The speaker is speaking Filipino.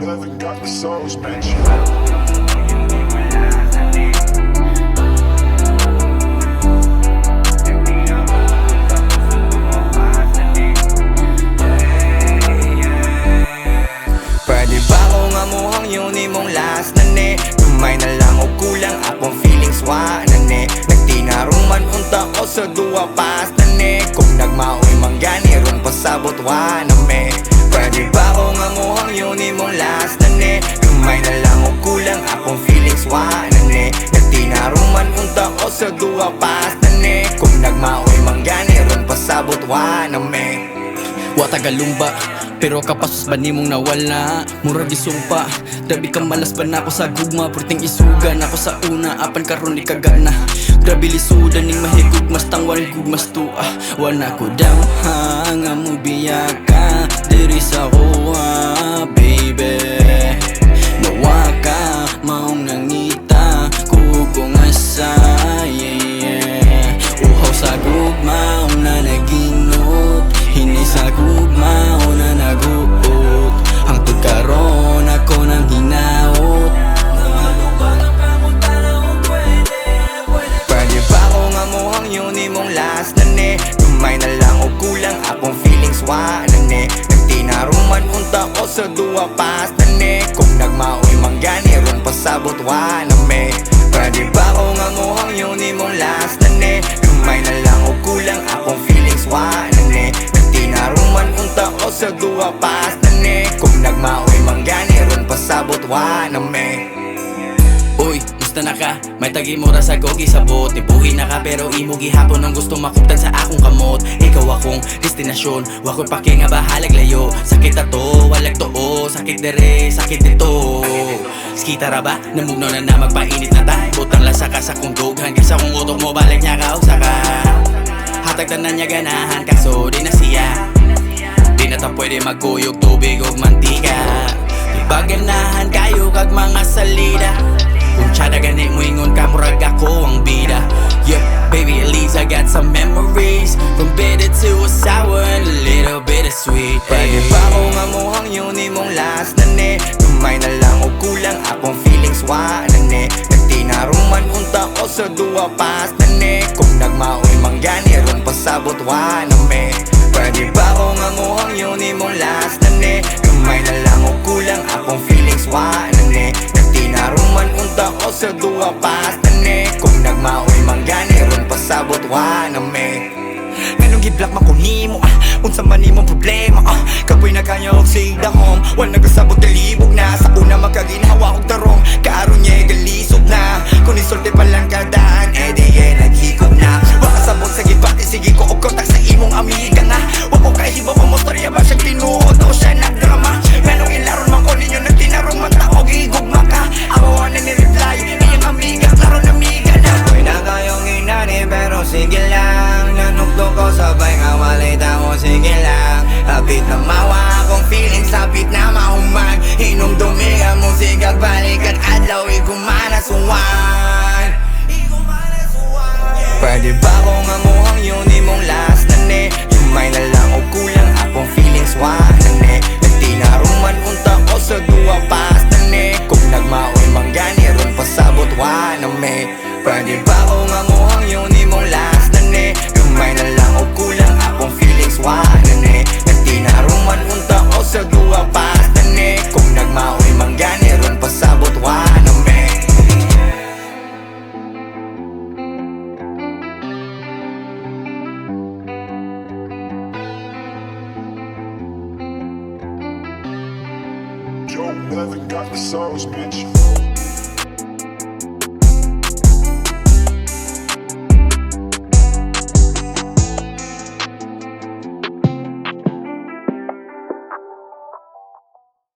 haven't got the sauce, bitch. Pwede ba akong amuhang yun imong last na ne? Gamay na lang o kulang akong feelings wa na ne. Nagtinarong man unta ko sa duwa pas na ne. Kung nagmaoy manggani ron pasabot wa na me. Pwede ba akong amuhang yun imong last na ne? Gamay na lang o kulang akong feelings wa na ne. Nagtinarong man unta ko sa duwa pas na ne. Kung nagmaoy manggani ron pasabot wa na me. Wa tagalumba, pero kapasos ba nimong nawala? Murag isumpa, grabe ka malas ba na ako sa gugma? Purting isugan ako sa una, apan karon ikagana. Grabe lisudan ning mahigug, mas tangwan gugmas tua. Wana ko daw nga mo biyaka, diri sa kuha, baby. Nawa ka, maong nangita, kukong asa, yeah. Uhaw sa gugma, na naginot. Hini sa gugma o na naguot. Hangtod karon ako nang hinaot. Pwede ba akong amuhang yun imong last na ne? Gamay na lang o kulang akong feelings wa na ne. Nagtinarong man unta ko sa duwa pas na ne. Kung nagmaoy manggani ron pasabot wa na me. Pwede ba akong amuhang yun imong last na ne? Gamay na lang o kulang akong feelings wa na ne. Nagtinarong man unta ko sa duwa pas na ne. Kung nagmaoy manggani ron pasabot wa na me. Uy, musta na ka? May tagi mo ra sa gogi sabot. Ibuhi na ka pero imo gihapon ang gusto makuptan sa akong kamot. Ikaw akong destinasyon, wako'y paki nga bahalag layo. Sakit ato, walag too, sakit dere, sakit dito. Skita ra ba? Namugnaw na magpainit na ta. Butang lang sa kung dog, hanggang sa kung utok mo balik niya ka o saka. Hatag na niya ganahan, kaso di na siya. Di na ta pwede magkuyog tubig o mantika. Di ba ganahan kayo kag mga salida? Kung tsada ganit mo ingon ka, murag ako ang bida. Yeah, baby, at least I got some memories. From bitter to a sour and a little bit of sweet. Pwede ba akong amuhang yun imong last na ne? Gamay na lang o kulang akong feelings wa na ne. Nagtinarong man unta ko sa duwa pas na ne. Kung nagmaoy manggani ron pasabot wa na me. Pwede ba akong amuhang yun imong last na ne? Gamay na lang o kulang akong feelings wa na ne. Nagtinarong man unta ko sa duwa pas na ne. Kung nagmaoy manggani ron pasabot wa na me. Nganong gi-block man kung himo unsa man imong problema kapoy na kanyo og sig the home. Wal nagasabot kalibog na sa una makaginhawa og tarong. Karon niya galisod na. Kung isulti pa lang kadaan di naghikog na. Wakasabot sa gibati sige ko og kontak sa imong amiga nga. Wako kay hibaw pa motorya ba siyang tinuod o siya nagdrama. Nganong ilaron man ko ninyo nagtinarong man taog igugma ka. Abawan na ni-reply iyang amiga klaro na amiga na. Koy na kayong inani pero sige lang. Nanugto ko sabay nga walay tao sige lang. Hapit na mawa akong feelings, hapit na mahuman. Hinumdumi ang musika balik at adlaw igumanasuan. Pwede ba akong amuhang yun imong last na ne? Gamay na lang o kulang akong feelings wa na ne. Nagtinarong man unta ko sa duwa pas na ne. Kung nagmaoy manggani ron pasabot wa na me. Pwede ba akong amuhang yun imong last na ne? Gamay na lang o kulang akong feelings wa na ne. Nagtinarong man unta ko sa duwa pas na ne. Kung nagmaoy manggani ron pasabot wa na me. Yo, haven't got the sauce, bitch.